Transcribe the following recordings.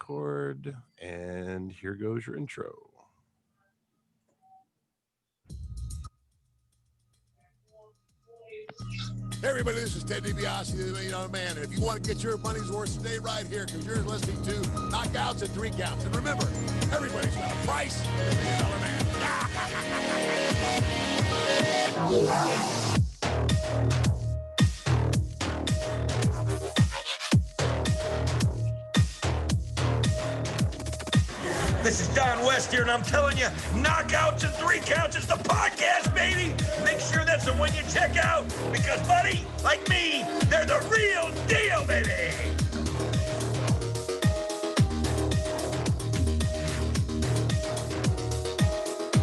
Discord, and here goes your intro. Hey everybody, this is Ted DiBiase, the $1 Million Man, and if you want to get your money's worth, stay right here, because you're listening to Knockouts and Three Counts. And remember, everybody's got a price for the $1 Million Man. This is Don West here, and I'm telling you, Knockouts and Three Counts is the podcast, baby! Make sure that's the one you check out, because, buddy, like me, they're the real deal, baby!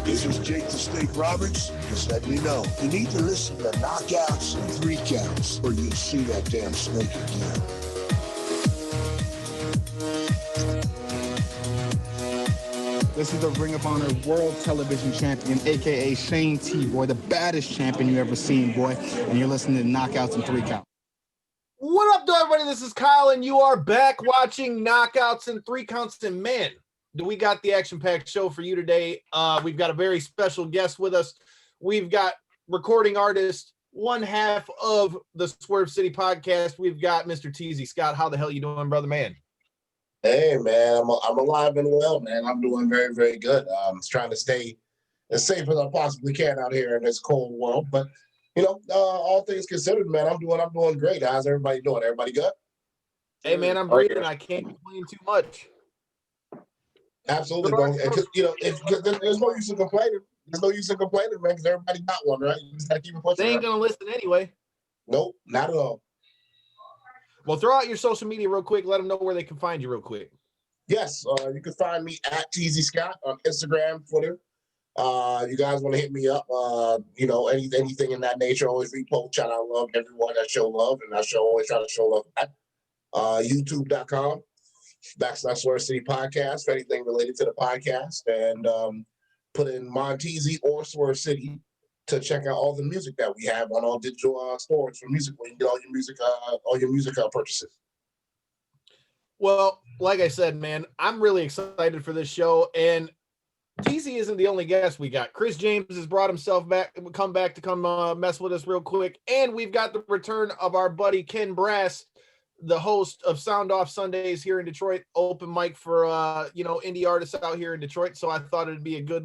This is Jake the Snake Roberts. Just let me know. You need to listen to Knockouts and Three Counts, or you'll see that damn snake again. This is the Ring of Honor World Television Champion, a.k.a. Shane T, boy, the baddest champion you ever seen, boy. And you're listening to Knockouts and Three Counts. What up, everybody? This is Kyle, and you are back watching Knockouts and Three Counts. And man, do we got the action-packed show for you today. We've got a very special guest with us. We've got recording artist, one half of the Swerve City podcast. We've got Mr. TZ Scott. How the hell you doing, brother man? Hey, man, I'm alive and well, man. I'm doing very, very good. I'm trying to stay as safe as I possibly can out here in this cold world. But, you know, all things considered, man, I'm doing great. How's everybody doing? Everybody good? Hey, man, I'm breathing. I can't complain too much. Absolutely, bro. Because, you know, there's no use in complaining. There's no use in complaining, man, because everybody got one, right? You just got to keep it pushing. They ain't going to listen anyway. Nope, not at all. Well, throw out your social media real quick. Let them know where they can find you real quick. Yes, you can find me at TZ Scott on Instagram, Twitter. You guys want to hit me up, you know, anything in that nature, always repost, shout out love to everyone that show love, and I always try to show love back. YouTube.com/Swerve City Podcast for anything related to the podcast, and put in Montezi or Swerve City to check out all the music that we have on all digital stores for music, where you get all your music purchases. Well, like I said, man, I'm really excited for this show, and TZ isn't the only guest we got. Chris James has brought himself back, come mess with us real quick, and we've got the return of our buddy Ken Brass, the host of Sound Off Sundays here in Detroit, open mic for indie artists out here in Detroit. So I thought it'd be a good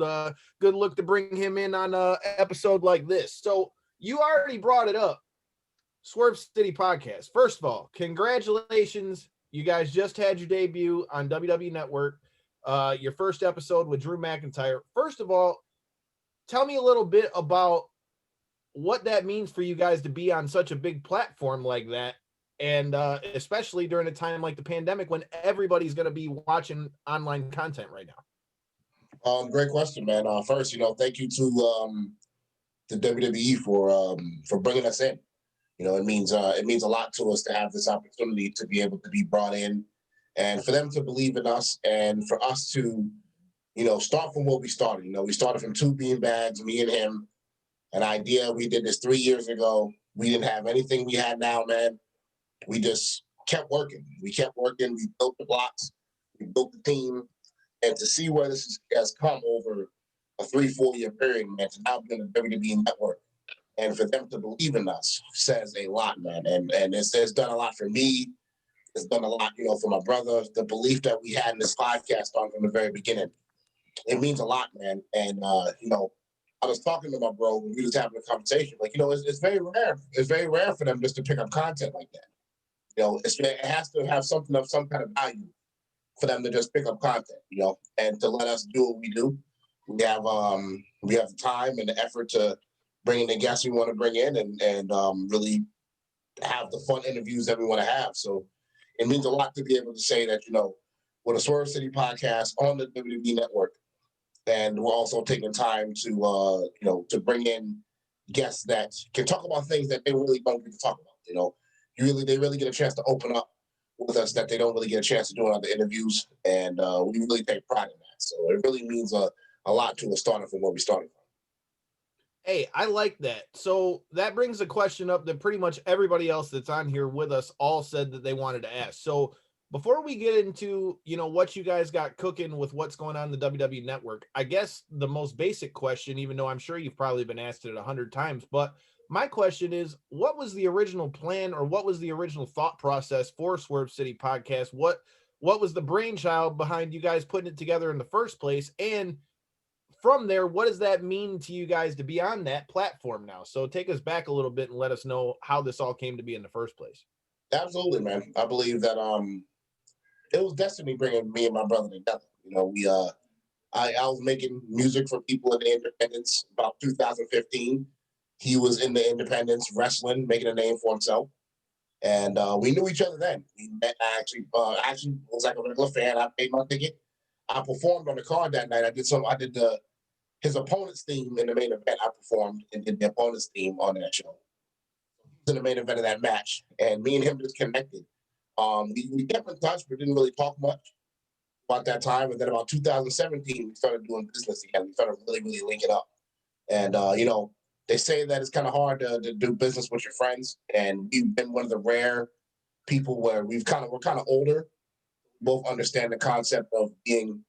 look to bring him in on a episode like this. So you already brought it up, Swerve City Podcast. First of all, congratulations. You guys just had your debut on WWE Network, your first episode with Drew McIntyre. First of all, tell me a little bit about what that means for you guys to be on such a big platform like that. And especially during a time like the pandemic when everybody's going to be watching online content right now. Great question, man. First, you know, thank you to the WWE for bringing us in. You know, it means a lot to us to have this opportunity to be able to be brought in, and for them to believe in us, and for us to, you know, start from where we started. You know, we started from two beanbags, me and him, an idea. We did this 3 years ago. We didn't have anything we had now, man. We just kept working. We built the blocks. We built the team. And to see where this has come over a 3-4 year period, man, to now be on the WWE Network, and for them to believe in us says a lot, man. And it's done a lot for me. It's done a lot, you know, for my brother. The belief that we had in this podcast from the very beginning, it means a lot, man. And, you know, I was talking to my bro when we was having a conversation. Like, you know, it's very rare. It's very rare for them just to pick up content like that. You know, it has to have something of some kind of value for them to just pick up content, you know, and to let us do what we do. We have the time and the effort to bring in the guests we want to bring in and really have the fun interviews that we want to have. So it means a lot to be able to say that, you know, with a Swerve City podcast on the WWE Network, and we're also taking time to, you know, to bring in guests that can talk about things that they really don't get to talk about, you know. They really get a chance to open up with us that they don't really get a chance to do in other interviews, and we really take pride in that. So it really means a lot to us starting from where we started from. Hey, I like that. So that brings a question up that pretty much everybody else that's on here with us all said that they wanted to ask. So Before we get into, what you guys got cooking with what's going on in the WWE network, I guess the most basic question, even though I'm sure you've probably been asked it 100 times, but my question is, what was the original plan, or what was the original thought process for Swerve City Podcast? What was the brainchild behind you guys putting it together in the first place? And from there, what does that mean to you guys to be on that platform now? So take us back a little bit and let us know how this all came to be in the first place. Absolutely, man. I believe that it was destiny bringing me and my brother together. I was making music for people in the independents about 2015. He was in the independents wrestling, making a name for himself, and we knew each other then. We met. I actually was like a regular fan. I paid my ticket. I performed on the card that night. I did his opponent's theme in the main event. I performed and did the opponent's theme on that show. In the main event of that match, and me and him just connected. We kept in touch, but didn't really talk much about that time. And then about 2017, we started doing business together. We started really, really linking up. And they say that it's kind of hard to do business with your friends, and we've been one of the rare people where we're kind of older, both understand the concept of being,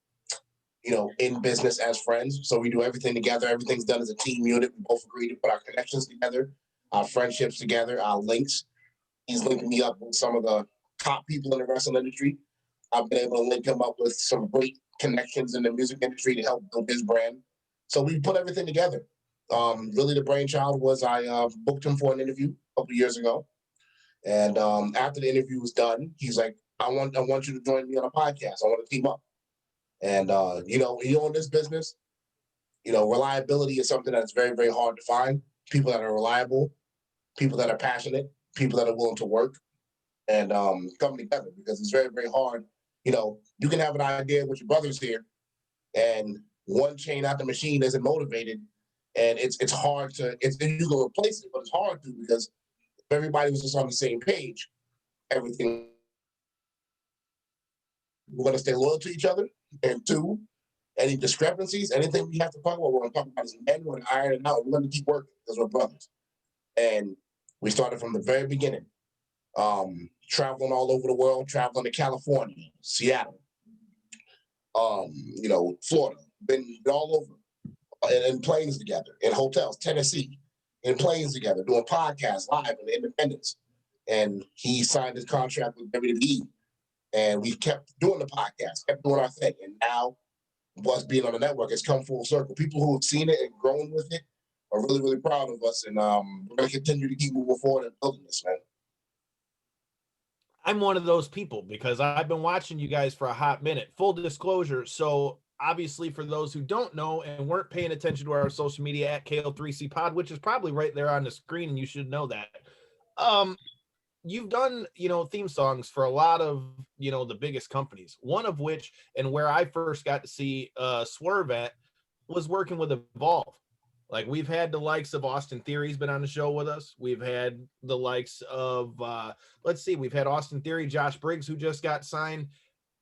in business as friends. So we do everything together. Everything's done as a team unit. We both agree to put our connections together, our friendships together, our links. He's linking me up with some of the top people in the wrestling industry. I've been able to link him up with some great connections in the music industry to help build his brand. So we put everything together. Really, the brainchild was I booked him for an interview a couple of years ago, and after the interview was done, he's like, "I want you to join me on a podcast. I want to team up." And you own this business. Reliability is something that's very, very hard to find. People that are reliable, people that are passionate, people that are willing to work and come together, because it's very, very hard. You can have an idea with your brothers here, and one chain out the machine isn't motivated, and it's hard to you can replace it, but it's hard to, because if everybody was just on the same page, everything, we're going to stay loyal to each other. And two, any discrepancies, anything we have to talk about, we're going to talk about as men. We're going to iron it out. We're going to keep working because we're brothers. And we started from the very beginning, traveling all over the world, traveling to California, Seattle, Florida, been all over, in planes together, in hotels, Tennessee, in planes together, doing podcasts live in the independence. And he signed his contract with WWE. And we kept doing the podcast, kept doing our thing. And now, us being on the network has come full circle. People who have seen it and grown with it are really, really proud of us. And we're going to continue to keep moving forward and building this, man. I'm one of those people because I've been watching you guys for a hot minute. Full disclosure. So obviously, for those who don't know and weren't paying attention to our social media at KL3C Pod, which is probably right there on the screen, and you should know that. You've done, theme songs for a lot of, the biggest companies, one of which, and where I first got to see Swerve at, was working with Evolve. Like, we've had the likes of Austin Theory's been on the show with us. We've had the likes of, we've had Austin Theory, Josh Briggs, who just got signed,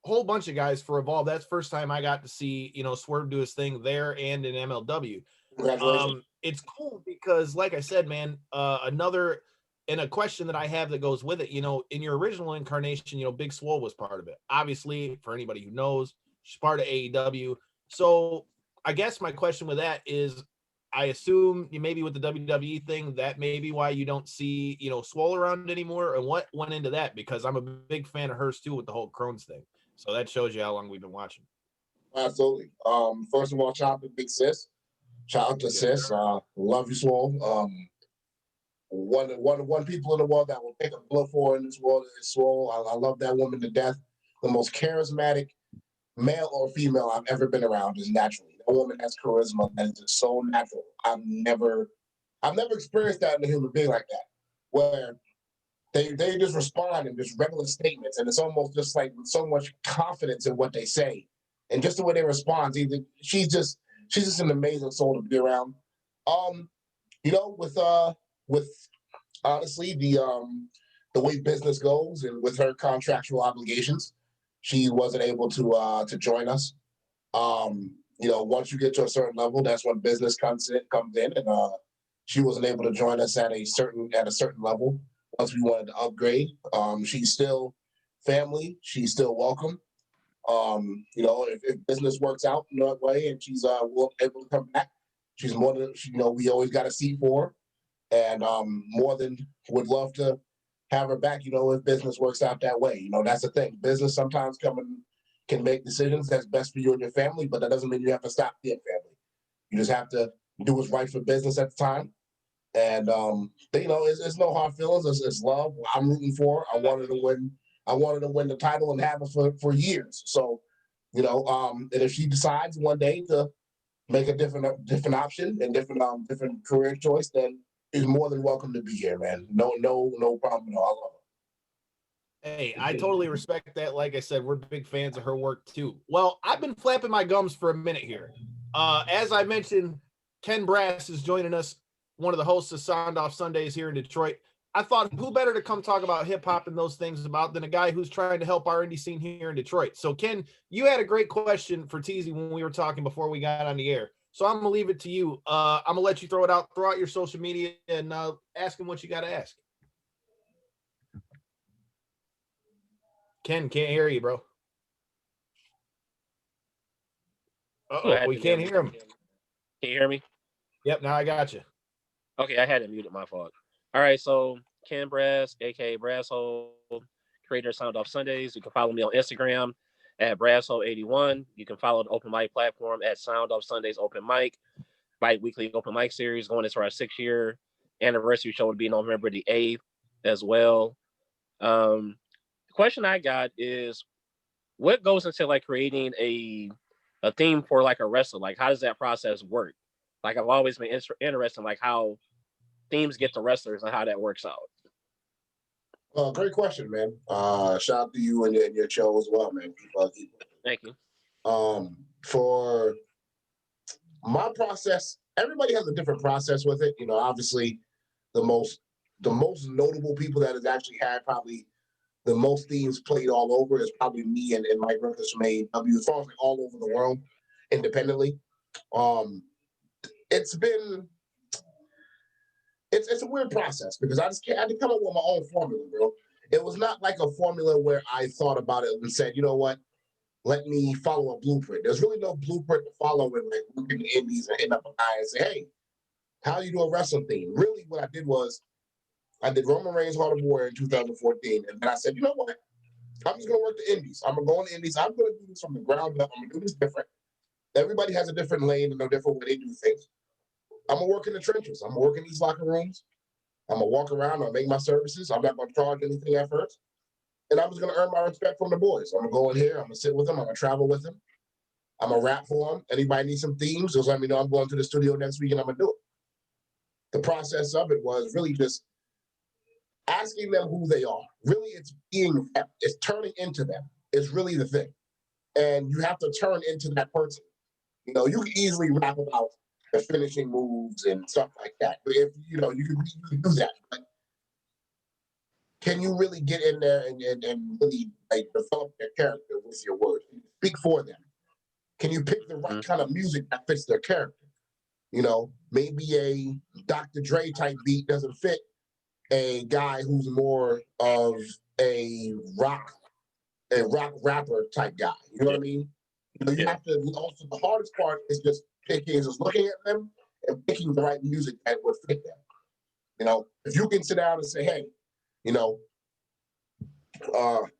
a whole bunch of guys for Evolve. That's the first time I got to see, Swerve do his thing there and in MLW. It's cool because, like I said, man, and a question that I have that goes with it, in your original incarnation, Big Swole was part of it. Obviously, for anybody who knows, she's part of AEW. So I guess my question with that is, I assume maybe with the WWE thing, that may be why you don't see, Swole around anymore. And what went into that? Because I'm a big fan of hers too with the whole Crohn's thing. So that shows you how long we've been watching. Absolutely. First of all, shout out to Big Sis. Shout out to Sis. Love you, Swole. One people in the world that will take a blow for in this world is Swole. I love that woman to death. The most charismatic male or female I've ever been around is naturally. That woman has charisma that is just so natural. I've never experienced that in a human being like that, where they just respond in just regular statements, and it's almost just like with so much confidence in what they say, and just the way they respond. She's just an amazing soul to be around. With honestly the way business goes, and with her contractual obligations, she wasn't able to join us. Once you get to a certain level, that's when business comes in, and she wasn't able to join us at a certain level. Once we wanted to upgrade, she's still family, she's still welcome. You know, if business works out in that way and she's able to come back, she's more than, you know, we always got a seat for her, and more than would love to have her back, you know, if business works out that way. You know, that's the thing. Business sometimes can make decisions that's best for you and your family, but that doesn't mean you have to stop being family. You just have to do what's right for business at the time. And you know, it's no hard feelings. It's love. I'm rooting for her. I wanted to win. I wanted to win the title and have it for years. So, you know, and if she decides one day to make a different option and different career choice, then she's more than welcome to be here, man. No problem at all. I love her. Hey, I totally respect that. Like I said, we're big fans of her work too. Well, I've been flapping my gums for a minute here. As I mentioned, Ken Brass is joining us, one of the hosts of Sound Off Sundays here in Detroit. I thought, who better to come talk about hip hop and those things about than a guy who's trying to help our indie scene here in Detroit. So, Ken, you had a great question for Teasy when we were talking before we got on the air. So I'm gonna leave it to you. I'm gonna let you throw out your social media and ask him what you got to ask. Ken, can't hear you, bro. We can't hear him. Can you hear me? Yep, now I got you. Okay, I had it muted, my fault. All right, so Ken Brass, aka Brasshole, creator of Sound Off Sundays. You can follow me on Instagram at Brasshole81. You can follow the open mic platform at Sound Off Sundays Open Mic, bi-weekly open mic series going into our 6-year anniversary show will be November the 8th as well. The question I got is, what goes into like creating a theme for like a wrestler? Like, how does that process work? Like, I've always been interested in like how themes get to wrestlers and how that works out. Great question, man. Shout out to you and your show as well, man. Thank you. For my process, everybody has a different process with it. You know, obviously, the most notable people that has actually had probably the most themes played all over is probably me and Mike Griffiths from AEW, as far as like all over the world independently. It's a weird process because I had to come up with my own formula, bro. It was not like a formula where I thought about it and said, you know what, let me follow a blueprint. There's really no blueprint to follow in like looking at indies and hitting up a guy and say, hey, how you do a wrestling theme? Really, what I did was I did Roman Reigns Heart of Warrior in 2014, and then I said, you know what? I'm just gonna work the indies. I'm gonna go in the indies. I'm gonna do this from the ground up. I'm gonna do this different. Everybody has a different lane and a different way they do things. I'm gonna work in the trenches. I'm gonna work in these locker rooms. I'm gonna walk around. I'm gonna make my services. I'm not gonna charge anything at first, and I'm just gonna earn my respect from the boys. I'm gonna go in here. I'm gonna sit with them. I'm gonna travel with them. I'm gonna rap for them. Anybody need some themes? Just let me know. I'm going to the studio next week and I'm gonna do it. The process of it was really just asking them who they are. Really, it's being them. It's turning into them. It's really the thing, and you have to turn into that person. You know, you can easily rap about the finishing moves and stuff like that. But if you know, you can do that. But can you really get in there and really like develop their character with your words? Speak for them. Can you pick the right kind of music that fits their character? You know, maybe a Dr. Dre type beat doesn't fit a guy who's more of a rock rapper type guy. You know what I mean? You know, you have to also, the hardest part is just looking at them and picking the right music that would fit them. You know, if you can sit down and say, hey, you know,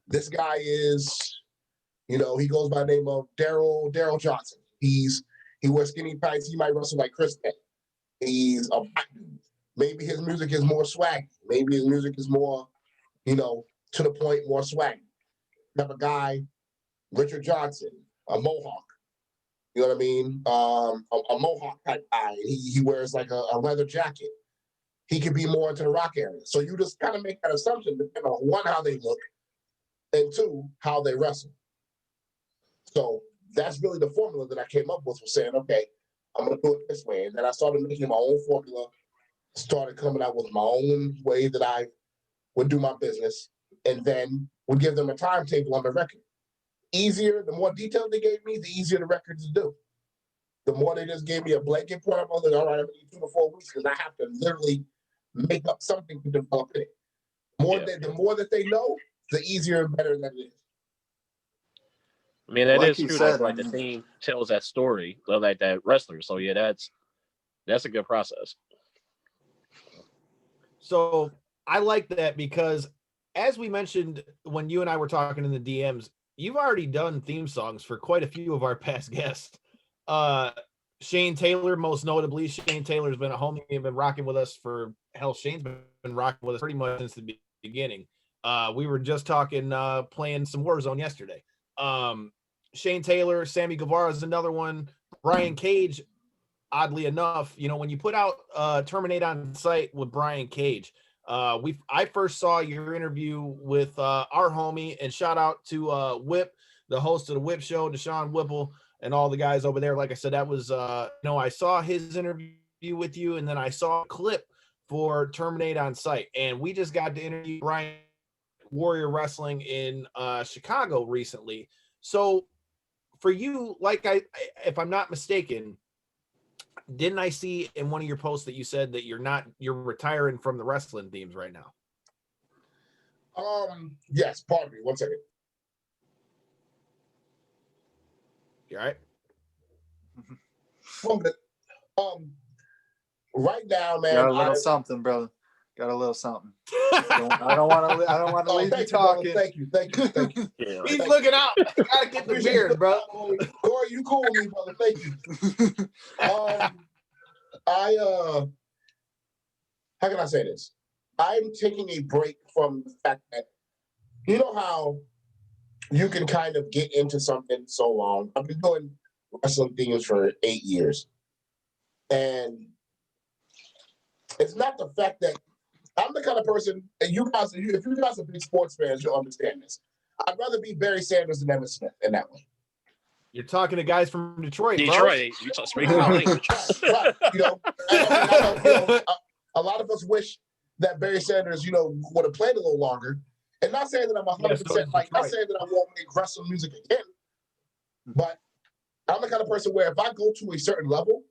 this guy is, you know, he goes by the name of Daryl Johnson. He wears skinny tights. He might wrestle like Chris Day. He's a black dude. Maybe his music is more swaggy. Maybe his music is more, you know, to the point, more swaggy. You have a guy, Richard Johnson, a Mohawk. You know what I mean? A Mohawk type guy. He wears like a leather jacket. He could be more into the rock area. So you just kind of make that assumption depending on one, how they look, and two, how they wrestle. So that's really the formula that I came up with for saying, okay, I'm going to do it this way. And then I started making my own formula, started coming out with my own way that I would do my business, and then would give them a timetable on the record. Easier, the more detail they gave me, the easier the record to do. The more they just gave me a blanket point, I'm like, all right, I'm going to need 2 to 4 weeks because I have to literally make up something to develop it. The more that they know, the easier and better that it is. I mean, that Like is he true. said, Like the theme tells that story of like that wrestler. So yeah, that's a good process. So I like that because, as we mentioned when you and I were talking in the DMs, you've already done theme songs for quite a few of our past guests. Shane Taylor, most notably. Shane Taylor's been a homie and been rocking with us for hell. Shane's been rocking with us pretty much since the beginning. We were just talking, playing some Warzone yesterday. Shane Taylor, Sammy Guevara is another one. Brian Cage, oddly enough, when you put out Terminate on Sight with Brian Cage, I first saw your interview with our homie, and shout out to Whip, the host of the Whip Show, Deshaun Whipple, and all the guys over there. Like I said, that was I saw his interview with you, and then I saw a clip for Terminate on Sight, and we just got to interview Brian Warrior Wrestling in Chicago recently. So for you, if I'm not mistaken, didn't I see in one of your posts that you said that you're retiring from the wrestling themes right now? Yes, pardon me. 1 second. You all right? 1 minute. Right now, man. Got a little something, brother. Got a little something. I don't want to leave you talking. Thank you. Yeah. He's looking out. You gotta get the beard, bro. Corey, you cool with me, brother. Thank you. How can I say this? I'm taking a break from the fact that, you know how you can kind of get into something so long. I've been doing wrestling themes for 8 years. And it's not the fact that I'm the kind of person, and you guys, if you guys are big sports fans, you'll understand this. I'd rather be Barry Sanders than Evan Smith in that way. You're talking to guys from Detroit, bro. Detroit, you talk speaking my language. Right. I know, a lot of us wish that Barry Sanders, would have played a little longer. And not saying that I'm 100% not saying that I won't make wrestling music again, but I'm the kind of person where if I go to a certain level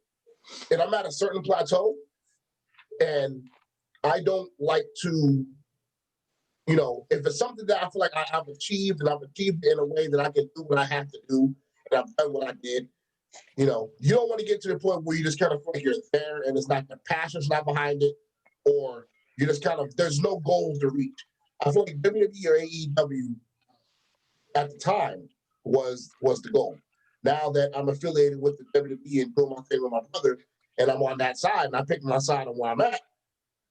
and I'm at a certain plateau and I don't like to, if it's something that I feel like I've achieved and I've achieved in a way that I can do what I have to do and I've done what I did, you don't want to get to the point where you just kind of feel like you're there and it's not, the passion's not behind it, or you're just kind of, there's no goals to reach. I feel like WWE or AEW at the time was the goal. Now that I'm affiliated with the WWE and doing my thing with my brother, and I'm on that side, and I picked my side on where I'm at,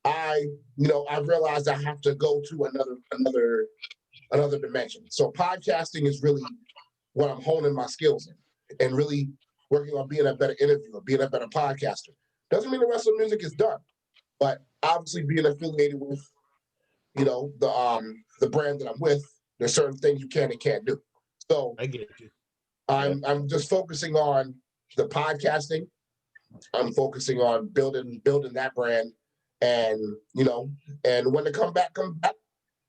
I realized I have to go to another dimension. So podcasting is really what I'm honing my skills in, and really working on being a better interviewer, being a better podcaster. Doesn't mean the wrestling music is done, but obviously being affiliated with, the brand that I'm with, there's certain things you can and can't do. So I get you. I'm just focusing on the podcasting. I'm focusing on building that brand, and and when it comes back,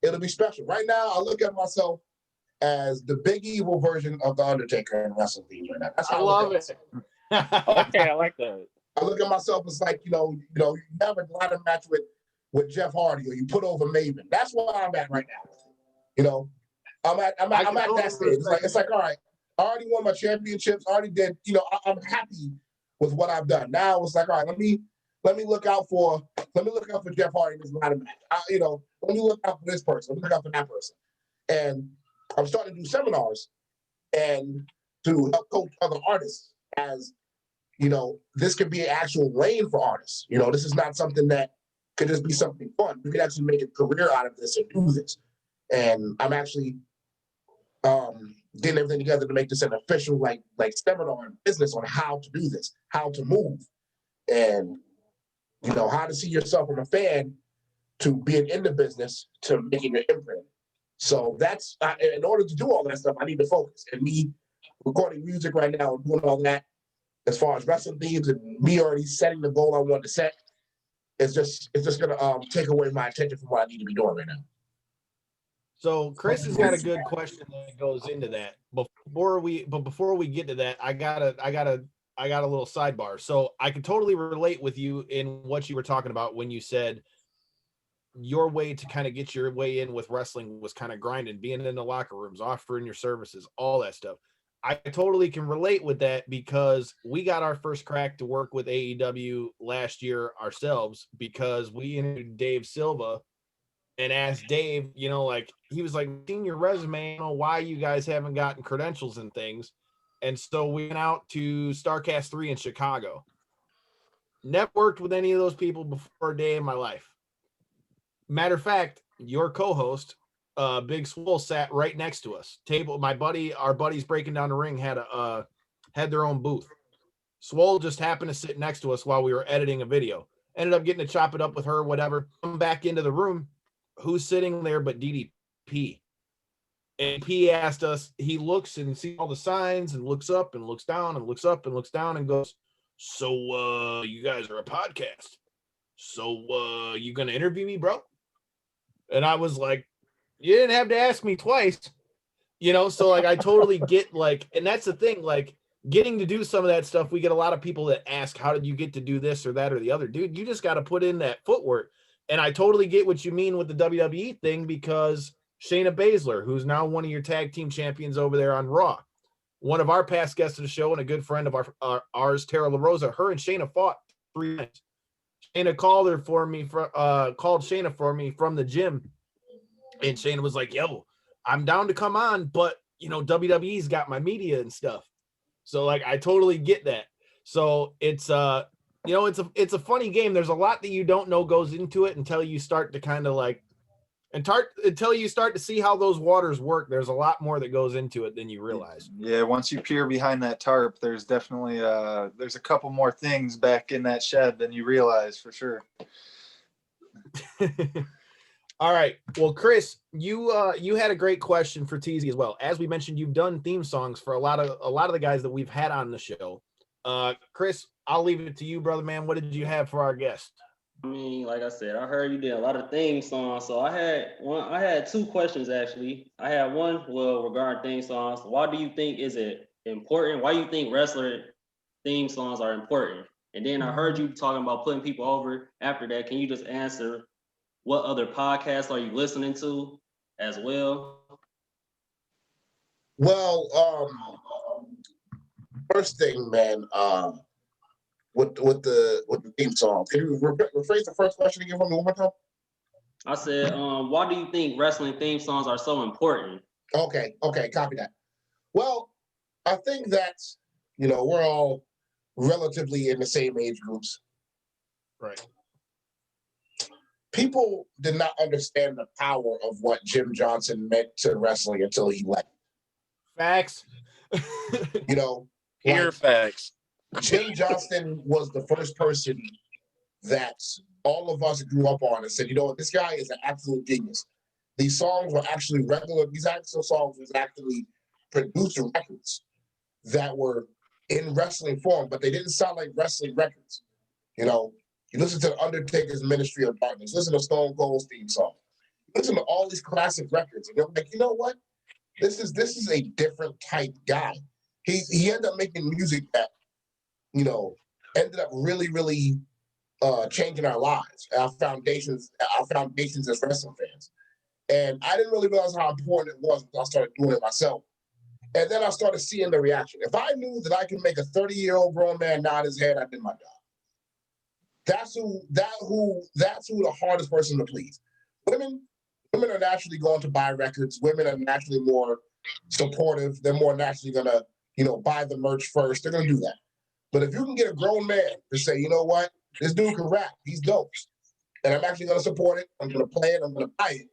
it'll be special. Right now, I look at myself as the big evil version of the Undertaker in wrestling themes right now. That's how I love it. Okay, I like that. I look at myself as like, you have a ladder match with Jeff Hardy, or you put over Maven. That's where I'm at right now. I'm at that stage. It's like, all right, I already won my championships. I already did. I'm happy with what I've done. Now it's like, all right, let me look out for Jeff Hardy in this ladder match. Let me look out for this person. Let me look out for that person. And I'm starting to do seminars and to help coach other artists, as this could be an actual lane for artists. This is not something that could just be something fun. We could actually make a career out of this and do this. And I'm actually getting everything together to make this an official like seminar in business on how to do this, how to move, and how to see yourself as a fan, to being in the business, to making your imprint. So that's in order to do all that stuff, I need to focus. And me recording music right now and doing all that, as far as wrestling themes and me already setting the goal I want to set, it's just gonna take away my attention from what I need to be doing right now. So Chris has got a good question that goes into that. Before we get to that, I got a little sidebar. So I can totally relate with you in what you were talking about when you said your way to kind of get your way in with wrestling was kind of grinding, being in the locker rooms, offering your services, all that stuff. I totally can relate with that because we got our first crack to work with AEW last year ourselves because we interviewed Dave Silva and asked Dave, you know, like he was like, seeing your resume, I don't know why you guys haven't gotten credentials and things. And so we went out to StarCast 3 in Chicago. Never worked with any of those people before a day in my life. Matter of fact, your co-host, Big Swole, sat right next to us. Our buddies breaking down the ring had their own booth. Swole just happened to sit next to us while we were editing a video. Ended up getting to chop it up with her, whatever. Come back into the room. Who's sitting there but DDP? And P asked us, he looks and sees all the signs and looks up and looks down and looks up and looks down and goes, so you guys are a podcast. So you gonna interview me, bro? And I was like, you didn't have to ask me twice. You know, so like I totally get like, and that's the thing, like getting to do some of that stuff. We get a lot of people that ask, how did you get to do this or that or the other? Dude, you just got to put in that footwork. And I totally get what you mean with the WWE thing because Shayna Baszler, who's now one of your tag team champions over there on Raw, one of our past guests of the show and a good friend of ours, Tara LaRosa, her and Shayna fought 3 times. Shayna called Shayna for me from the gym. And Shayna was like, yo, I'm down to come on, but you know, WWE's got my media and stuff. So like, I totally get that. So it's, you know, it's a funny game. There's a lot that you don't know goes into it until you start to kind of like, until you start to see how those waters work. There's a lot more that goes into it than you realize. Yeah, once you peer behind that tarp, there's definitely there's a couple more things back in that shed than you realize for sure. All right. Well, Chris, you had a great question for TZ as well. As we mentioned, you've done theme songs for a lot of the guys that we've had on the show. Chris, I'll leave it to you, brother man. What did you have for our guest? I mean, like I said, I heard you did a lot of theme songs. So I had 2 questions actually. I had one, regarding theme songs. Why do you think is it important? Why do you think wrestler theme songs are important? And then I heard you talking about putting people over. After that, can you just answer what other podcasts are you listening to as well? Well, first thing, man, with the theme song, can you rephrase the first question again for me one more time? I said, why do you think wrestling theme songs are so important? Okay, copy that. Well, I think that, you know, we're all relatively in the same age groups. Right. People did not understand the power of what Jim Johnson meant to wrestling until he left. Facts. You know, Here, facts. Jim Johnson was the first person that all of us grew up on and said, you know what, this guy is an absolute genius. These songs were actually these actual songs was actually produced records that were in wrestling form, but they didn't sound like wrestling records. You know, you listen to The Undertaker's Ministry of Darkness, listen to Stone Cold's theme song, listen to all these classic records, and you're like, you know what? This is a different type guy. He ended up making music that, you know, ended up really, really changing our lives, our foundations as wrestling fans. And I didn't really realize how important it was until I started doing it myself. And then I started seeing the reaction. If I knew that I could make a 30-year-old grown man nod his head, I did my job. That's who the hardest person to please. Women are naturally going to buy records. Women are naturally more supportive. They're more naturally gonna, you know, buy the merch first. They're gonna do that. But if you can get a grown man to say, you know what, this dude can rap, he's dope, and I'm actually gonna support it, I'm gonna play it, I'm gonna buy it,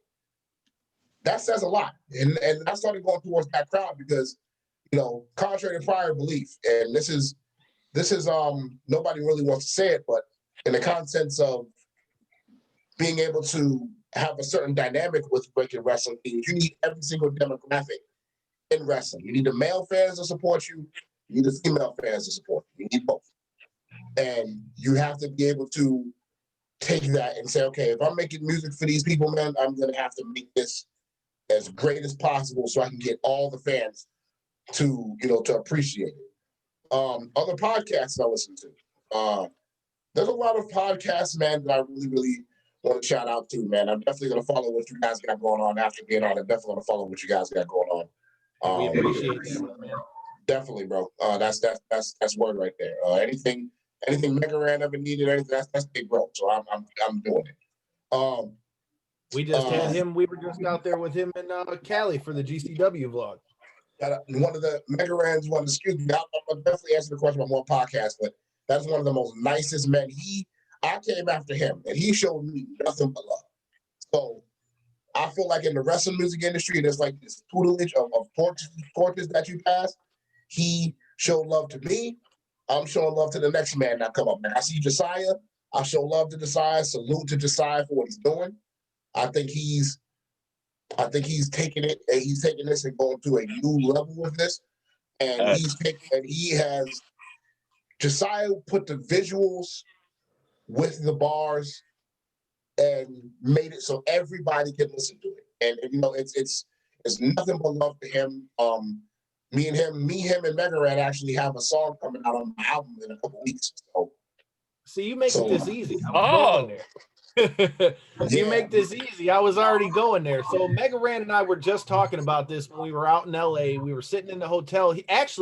that says a lot. And I started going towards that crowd because, you know, contrary to prior belief, and this is nobody really wants to say it, but in the context of being able to have a certain dynamic with breaking wrestling teams, you need every single demographic in wrestling. You need the male fans to support you. You need the female fans to support you. You need both. And you have to be able to take that and say, okay, if I'm making music for these people, man, I'm going to have to make this as great as possible so I can get all the fans to, you know, to appreciate it. Other podcasts I listen to. There's a lot of podcasts, man, that I really, really, want to shout out to, man. I'm definitely going to follow what you guys got going on after being on. I'm definitely going to follow what you guys got going on. We appreciate that, man. Definitely, bro. That's word right there. Anything Mega Ran ever needed, anything, that's big, bro. So I'm doing it. We just had him. We were just out there with him in Cali for the GCW vlog. One of the Mega Rans, excuse me, I'll definitely answer the question on one podcast, but that's one of the most nicest men. I came after him, and he showed me nothing but love. So I feel like in the wrestling music industry, there's like this tutelage of torches that you pass. He showed love to me. I'm showing love to the next man that come up. Man, I see Josiah. I show love to Josiah. Salute to Josiah for what he's doing. I think he's taking it. He's taking this and going to a new level with this. And Josiah put the visuals with the bars and made it so everybody can listen to it. And you know, it's nothing but love to him. Me, him, and Mega Ran actually have a song coming out on my album in a couple weeks. So, see, you make this easy. I'm going there. You make this easy. I was already going there. So Mega Ran and I were just talking about this when we were out in LA. We were sitting in the hotel.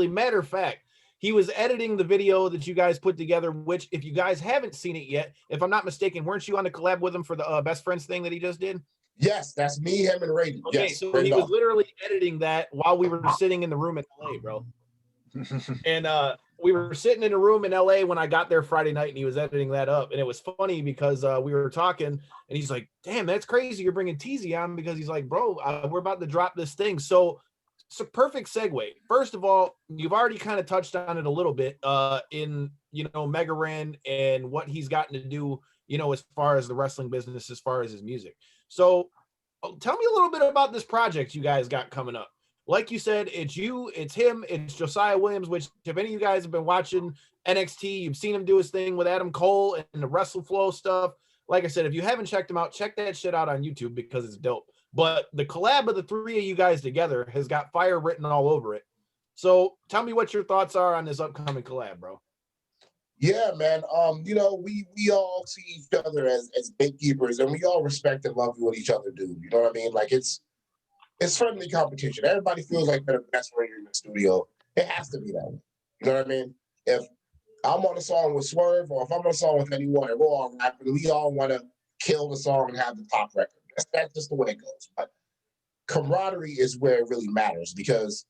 Matter of fact, he was editing the video that you guys put together, which if you guys haven't seen it yet, if I'm not mistaken, weren't you on the collab with him for the Best Friends thing that he just did? Yes, that's me, him, and Raiden. Okay, yes, so he was literally editing that while we were sitting in the room in LA, bro. And we were sitting in a room in LA when I got there Friday night, and he was editing that up. And it was funny because we were talking, and he's like, "Damn, that's crazy! You're bringing TZ on," because he's like, "Bro, we're about to drop this thing." So it's a perfect segue. First of all, you've already kind of touched on it a little bit in Mega Ran and what he's gotten to do, as far as the wrestling business, as far as his music. So tell me a little bit about this project you guys got coming up. Like you said, it's you, it's him, it's Josiah Williams, which if any of you guys have been watching NXT, you've seen him do his thing with Adam Cole and the WrestleFlow stuff. Like I said, if you haven't checked him out, check that shit out on YouTube because it's dope. But the collab of the three of you guys together has got fire written all over it. So tell me what your thoughts are on this upcoming collab, bro. Yeah, man. We all see each other as gatekeepers, and we all respect and love what each other do. You know what I mean? Like it's friendly competition. Everybody feels like they're the best when you're in the studio. It has to be that way. You know what I mean? If I'm on a song with Swerve, or if I'm on a song with anyone, and we're all rapping, we all want to kill the song and have the top record. That's just the way it goes. But camaraderie is where it really matters because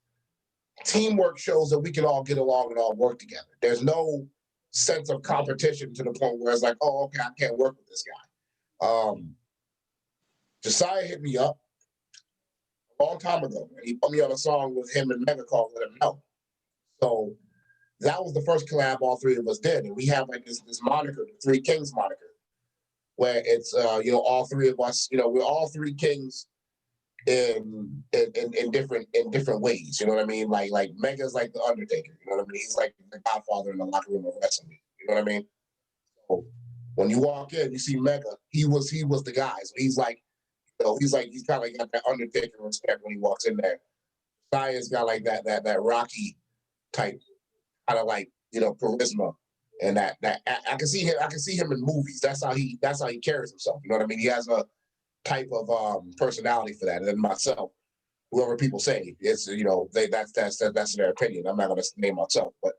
teamwork shows that we can all get along and all work together. There's no sense of competition to the point where it's like, oh, okay, I can't work with this guy. Josiah hit me up a long time ago, and he put me on a song with him and Mega called Let Him Know. So that was the first collab all three of us did, and we have like this moniker, the Three Kings moniker, where it's all three of us, we're all three kings in different ways. You know what I mean? Like Mega's like the Undertaker. You know what I mean? He's like the Godfather in the locker room of wrestling. You know what I mean? So when you walk in, you see Mega. He was the guy. So he's like, he's kind of like got that Undertaker respect when he walks in there. Josiah's got like that Rocky type kind of like charisma, and that I can see him in movies. That's how he carries himself. You know what I mean? He has a type of personality for that. And then myself, whoever people say, it's that's their opinion. I'm not gonna name myself, but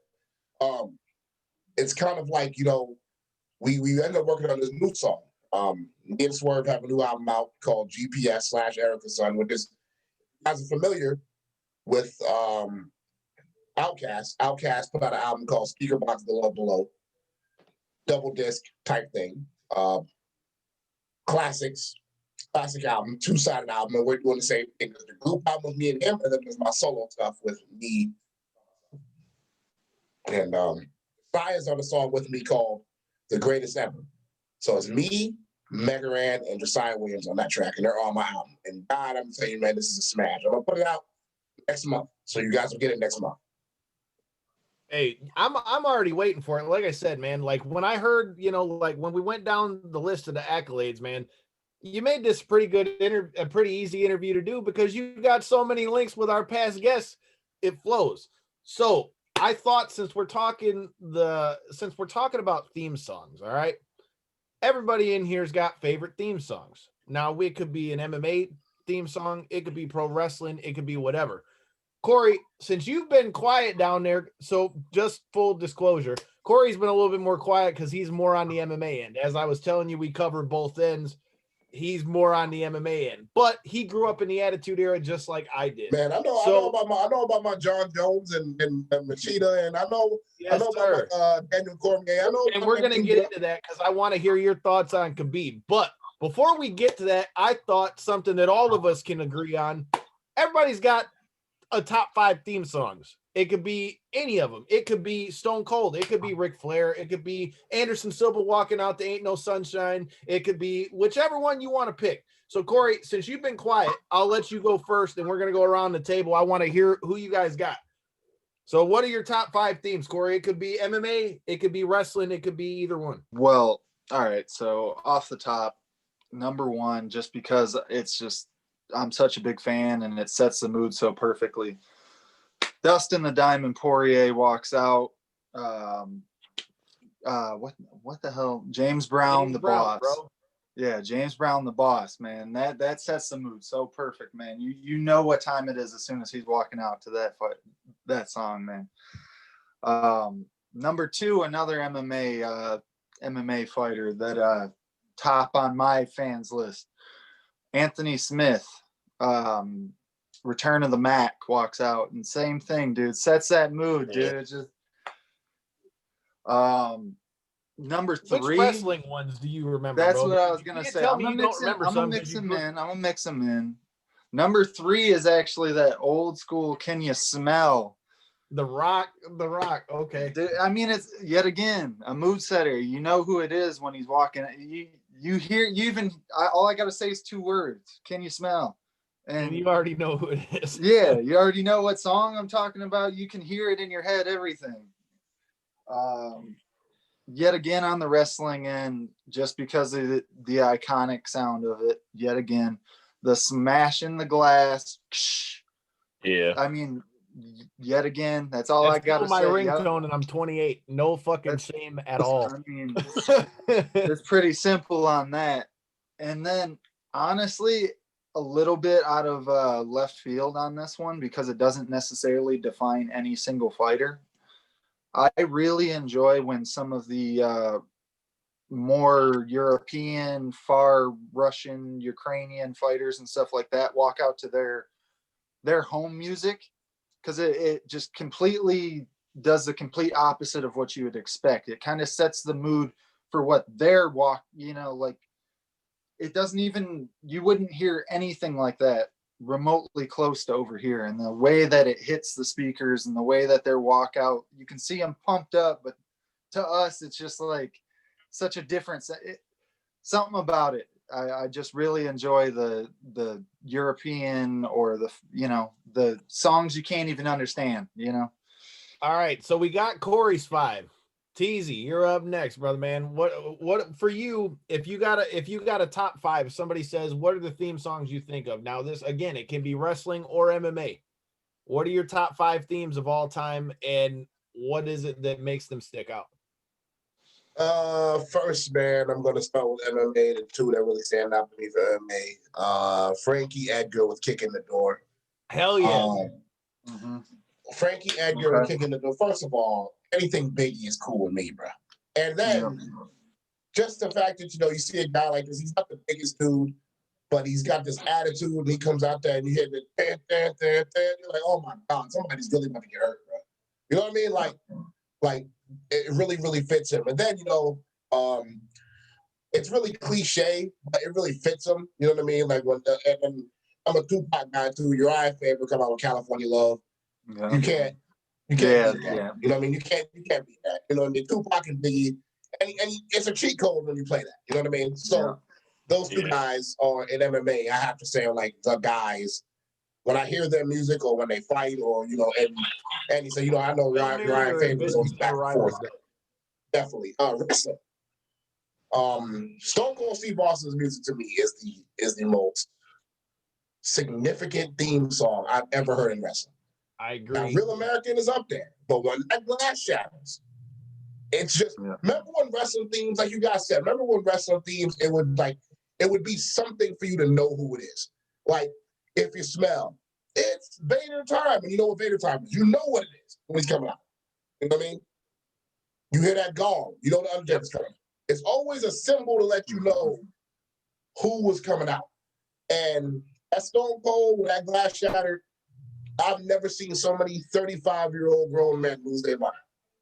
it's kind of like we ended up working on this new song. Me and Swerve have a new album out called GPS/Erica's Son, which is, as familiar with Outkast. Outkast put out an album called Speaker Box The Love Below, double disc type thing. Classic album, two-sided album, and we're doing the same thing. There's the group album with me and him, and then there's my solo stuff with me. And Fire's on a song with me called The Greatest Ever. So it's me, Mega Ran, and Josiah Williams on that track, and they're on my album. And God, I'm telling you, man, this is a smash. I'm gonna put it out next month, so you guys will get it next month. Hey, I'm already waiting for it. Like I said, man, like when I heard, like when we went down the list of the accolades, man, you made this pretty good a pretty easy interview to do because you got so many links with our past guests, it flows. So I thought since we're talking about theme songs, all right, everybody in here's got favorite theme songs. Now, it could be an MMA theme song, it could be pro wrestling, it could be whatever. Corey, since you've been quiet down there, so just full disclosure, Corey's been a little bit more quiet because he's more on the MMA end. As I was telling you, we covered both ends. He's more on the MMA end, but he grew up in the Attitude Era just like I did. Man, I know about my John Jones and Machida, and I know about my Daniel Cormier. I know, and we're gonna get into that because I want to hear your thoughts on Khabib. But before we get to that, I thought something that all of us can agree on. Everybody's got a top 5 theme songs. It could be any of them. It could be Stone Cold. It could be Ric Flair. It could be Anderson Silva walking out to Ain't No Sunshine. It could be whichever one you want to pick. So, Corey, since you've been quiet, I'll let you go first, and we're going to go around the table. I want to hear who you guys got. So what are your top 5 themes, Corey? It could be MMA. It could be wrestling. It could be either one. Well, all right. So off the top, number one, just because it's just, I'm such a big fan and it sets the mood so perfectly. Dustin the Diamond Poirier walks out. What the hell? James Brown, the boss. Bro. Yeah, James Brown, the boss, man. That sets the mood so perfect, man. You know what time it is as soon as he's walking out to that song, man. Number 2, another MMA fighter that top on my fans list. Anthony Smith. Return of the Mac walks out, and same thing, dude. Sets that mood, dude. It's just number 3. Which wrestling ones do you remember? That's bro? what I was gonna say. I'm gonna mix them in. Number 3 is actually that old school Can You Smell? The Rock. Okay. I mean, it's yet again a mood setter. You know who it is when he's walking. You hear, all I gotta say is 2 words. Can you smell? And you already know who it is. Yeah, you already know what song I'm talking about. You can hear it in your head, everything. Yet again on the wrestling end, just because of the iconic sound of it, yet again, the smashing the glass. Yeah. I mean, yet again, that's all I got to say. My ringtone, and I'm 28. No fucking shame at all. I mean, it's pretty simple on that. And then, honestly, a little bit out of left field on this one because it doesn't necessarily define any single fighter. I really enjoy when some of the more European, far Russian, Ukrainian fighters and stuff like that walk out to their home music, because it just completely does the complete opposite of what you would expect. It kind of sets the mood for what their walk, like it doesn't even, you wouldn't hear anything like that remotely close to over here. And the way that it hits the speakers and the way that their walkout, you can see them pumped up, but to us, it's just like such a difference. Something about it. I just really enjoy the European or the songs you can't even understand, All right. So we got Corey's 5. Teasy, you're up next, brother, man. What for you? If you got a top 5, if somebody says, what are the theme songs you think of? Now, this again, it can be wrestling or MMA. What are your top 5 themes of all time, and what is it that makes them stick out? First, man, I'm gonna start with MMA. The 2 that really stand out to me for MMA. Frankie Edgar with Kicking the Door. Hell yeah. Frankie Edgar and Kicking the Door. First of all, anything Biggie is cool with me, bro. And then just the fact that you see a guy like this, he's not the biggest dude, but he's got this attitude, and he comes out there and you hear the you're like, oh my God, somebody's really about to get hurt, bro. You know what I mean? Like it really, really fits him. And then, it's really cliche, but it really fits him. You know what I mean? Like and I'm a Tupac guy too. Uriah Faber come out with California Love. Yeah. You can't beat that. Yeah. You know what I mean? You can't beat that. You know what I mean? Tupac and Biggie, and it's a cheat code when you play that. You know what I mean? So those 2 guys are in MMA. I have to say are like the guys. When I hear their music or when they fight or and he said, I know Ryan Faber goes back and forth. Definitely. Wrestling. Stone Cold Steve Austin's music to me is the most significant theme song I've ever heard in wrestling. I agree. Now, Real American is up there, but when that glass shatters, It's just remember when wrestling themes, like you guys said, remember when wrestling themes, it would be something for you to know who it is. Like if you smell, it's Vader time, and you know what Vader time is. You know what it is when he's coming out. You know what I mean? You hear that gong, you know the Undertaker's coming. It's always a symbol to let you know who was coming out. And that Stone Cold, when that glass shattered, I've never seen so many 35-year-old grown men lose their mind.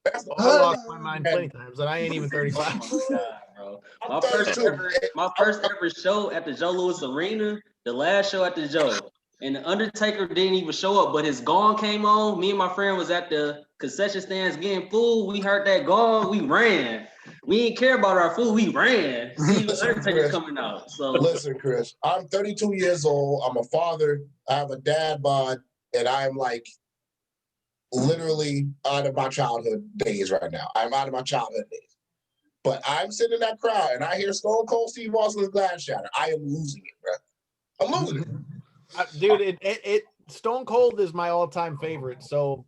That's the I lost my mind plenty times, and I ain't even 35. Oh my God, bro. I'm 32. My first ever show at the Joe Louis Arena, the last show at the Joe, and the Undertaker didn't even show up, but his gong came on. Me and my friend was at the concession stands getting food. We heard that gong, we ran. We didn't care about our food, we ran. See the Undertaker coming out. So listen, Chris, I'm 32 years old. I'm a father. I have a dad bod, and I'm like literally out of my childhood days right now. I'm out of my childhood days. But I'm sitting in that crowd, and I hear Stone Cold Steve Austin's glass shatter. I am losing it, bro. I'm losing it. Dude, it Stone Cold is my all-time favorite. So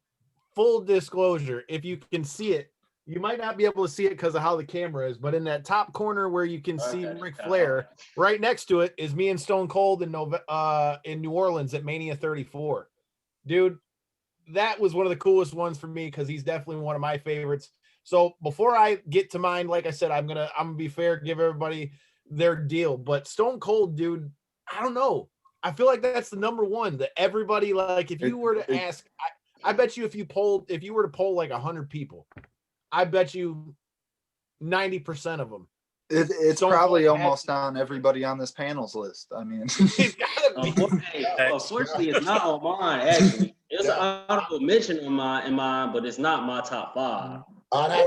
full disclosure, if you can see it, you might not be able to see it because of how the camera is, but in that top corner where you can see Ric Flair, right next to it is me and Stone Cold in New Orleans at Mania 34. Dude, that was one of the coolest ones for me because he's definitely one of my favorites. So before I get to mine, like I said, I'm gonna be fair, give everybody their deal. But Stone Cold, dude, I don't know. I feel like that's the number one that everybody, like, if you were to ask, I bet you if you were to poll like 100 people, I bet you 90% of them. It's probably almost on everybody on this panel's list. I mean, it's gotta be. Unfortunately, it's not on mine. Actually, it's an honorable mention in mine, but it's not my top 5.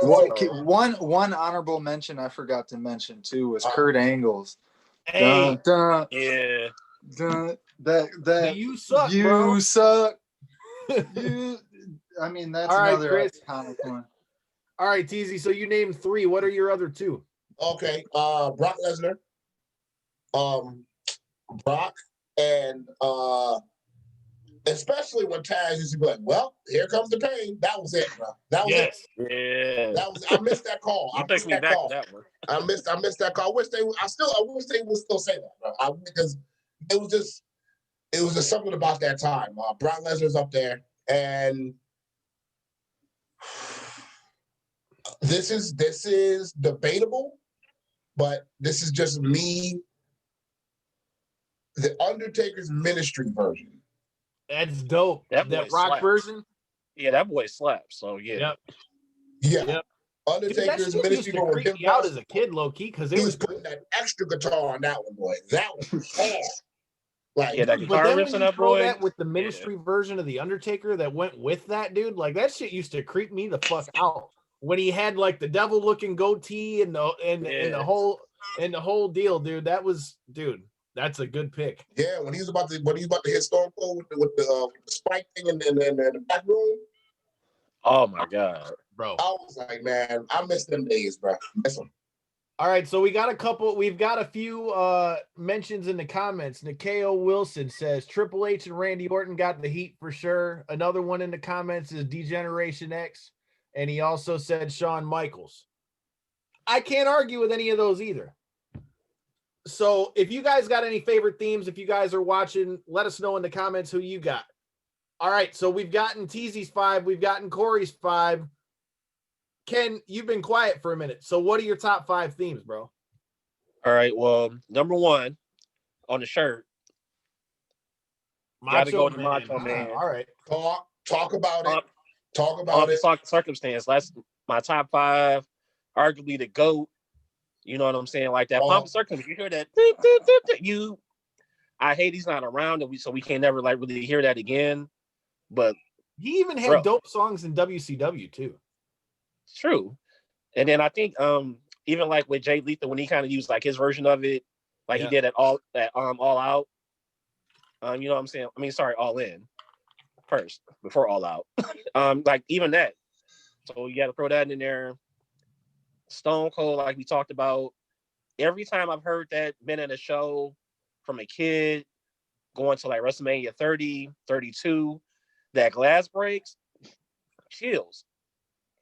One honorable mention I forgot to mention too was Kurt Angle's. Hey, yeah. That you suck, you bro. suck. I mean, that's all right, another Chris. iconic one. All right, TZ. So you named 3. What are your other 2? Okay, Brock Lesnar, Brock, and especially when Taz used to be like, "Well, here comes the pain." That was it, bro. That was it. Yeah. That was. I missed that call. You took me back to that one. I missed that call. I wish they would still say that, bro. Because it was just something about that time. Brock Lesnar's up there, and this is debatable, but this is just me. The Undertaker's Ministry version. That's dope. That Rock slaps. version. Yeah, that boy slaps. So yeah. Yep. Yep. Undertaker's Dude, Ministry used to creep me out as a kid, low key, because he was putting that extra guitar on that one, boy. That was hard. Like, yeah, that guitar riffs on that boy. That with the Ministry version of the Undertaker that went with that, dude, like that shit used to creep me the fuck out. When he had like the devil looking goatee and the whole deal, dude. That was, dude. That's a good pick. Yeah, when he was about to hit Stone Cold with the spike thing in the back room. Oh my God, bro! I was like, man, I miss them days, bro. Miss them. All right, so we've got a few mentions in the comments. Nikeo Wilson says Triple H and Randy Orton got the heat for sure. Another one in the comments is Degeneration X, and he also said Shawn Michaels. I can't argue with any of those either. So if you guys got any favorite themes, if you guys are watching, let us know in the comments who you got. All right, so we've gotten TZ's 5, we've gotten Corey's 5. Ken, you've been quiet for a minute. So what are your top 5 themes, bro? All right, well, number 1 on the shirt. Gotta go to Macho Man. All right. Talk about it. Talk about it. Circumstance. That's my top 5. Arguably the GOAT. You know what I'm saying? Like that pump circumstance. You hear that? I hate he's not around, and so we can't never like really hear that again. But he even had dope songs in WCW too. It's true. And then I think even like with Jay Lethal when he kind of used like his version of it, like he did all out. You know what I'm saying? I mean, sorry, All In first before All Out. Like even that. So you got to throw that in there. Stone Cold, like we talked about. Every time I've heard that, been at a show from a kid going to like WrestleMania 30, 32, that glass breaks, chills.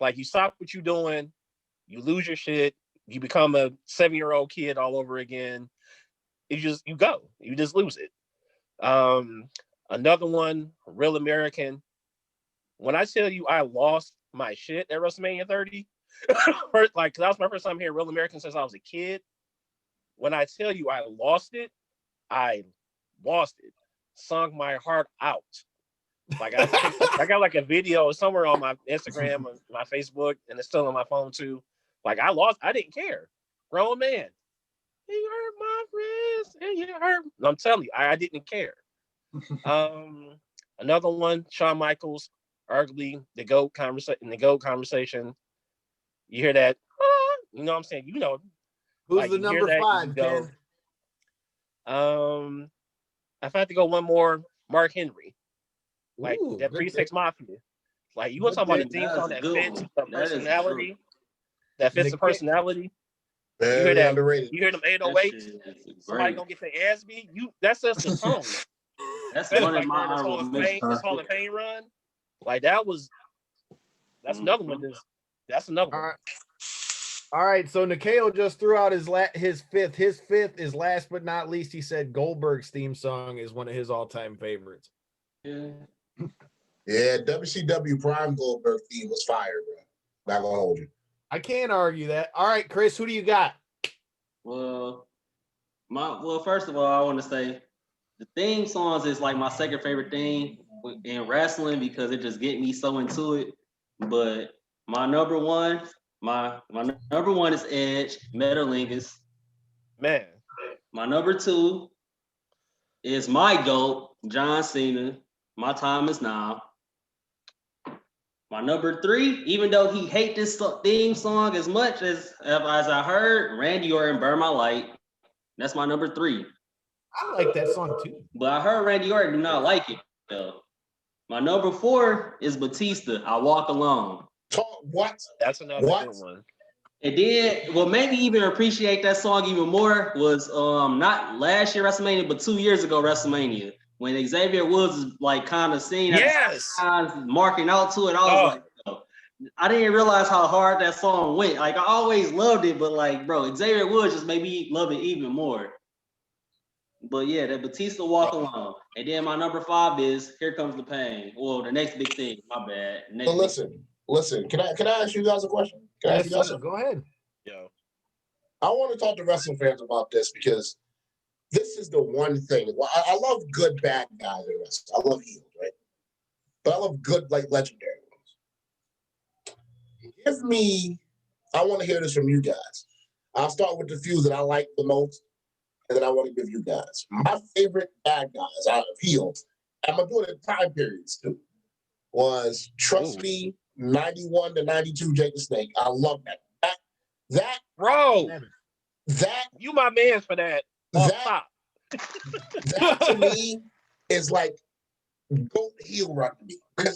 Like you stop what you're doing You lose your shit. You become a 7-year-old kid all over again. You just lose it. Another one, Real American. When I tell you I lost my shit at WrestleMania 30, like, cause that was my first time hearing Real American since I was a kid. When I tell you I lost it, I lost it. Sung my heart out. Like I got like a video somewhere on my Instagram or my Facebook, and it's still on my phone too. Like I didn't care. Grown man. He hurt my wrist and you hurt. I'm telling you, I didn't care. Another one, Shawn Michaels, arguably the GOAT conversation. You hear that? You know what I'm saying? You know, Who's like, the you hear number that, 5, you go, Ken? If I had to go one more, Mark Henry, like Ooh, that good 3-6 Mafia. Like, you want to talk about a theme song that fits the personality? That fits the personality. You hear Very that? underrated. You hear them 808s? Somebody gonna get their ass beat. That sets the tone. That's Especially one of like my during this honorable mentions. This Hall of Fame run. Like that's another one. That's another one. All right, so Nikeo just threw out his fifth. His fifth is last but not least. He said Goldberg's theme song is one of his all-time favorites. Yeah, WCW Prime Goldberg theme was fire, bro. Not gonna hold you. I can't argue that. All right, Chris, who do you got? Well, first of all, I want to say the theme songs is like my second favorite thing in wrestling because it just get me so into it. But my number one is Edge, Metalingus. Man. My number 2 is my GOAT, John Cena. My time is now. My number 3, even though he hate this theme song as much as I heard, Randy Orton, Burn My Light. That's my number 3. I like that song too. But I heard Randy Orton do not like it though. My number 4 is Batista, I Walk Alone. What? That's another good one. And then what made me even appreciate that song even more was not last year WrestleMania, but 2 years ago WrestleMania. When Xavier Woods is like kind of seen marking out to it, I was like, yo, I didn't realize how hard that song went. Like I always loved it, but like, bro, Xavier Woods just made me love it even more. But yeah, that Batista Walk Alone. And then my number 5 is Here Comes the Pain. Well, the next big thing, my bad. Listen. Can I ask you guys a question? Yes, sir. Go ahead. Yo. I want to talk to wrestling fans about this because this is the one thing. Well, I love good bad guys in wrestling. I love heels, right? But I love good, like, legendary ones. I want to hear this from you guys. I'll start with the few that I like the most, and then I want to give you guys. My favorite bad guys out of heels, I'm going to do it in time periods too, was Trust Me, 91 to 92 Jake the Snake. I love that. Bro, that you my man for that. That to me is like GOAT heel run to me because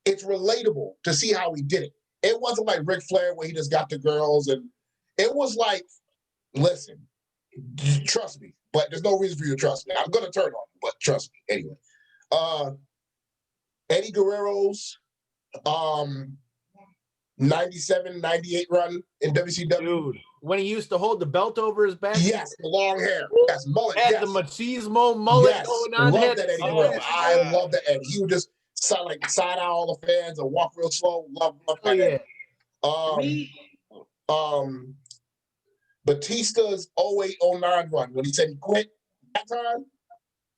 it's relatable to see how he did it. It wasn't like Ric Flair where he just got the girls, and it was like, listen, trust me, but there's no reason for you to trust me. I'm gonna turn on you, but trust me anyway. Eddie Guerrero's 97, 98 run in WCW. Dude, when he used to hold the belt over his back. Yes, the long hair. Yes, mullet. Had the machismo mullet going on. Love that Eddie Guerrero. I love that Eddie. He would just side out all the fans and walk real slow. Love that Eddie. Batista's 08-09 run when he said he quit that time.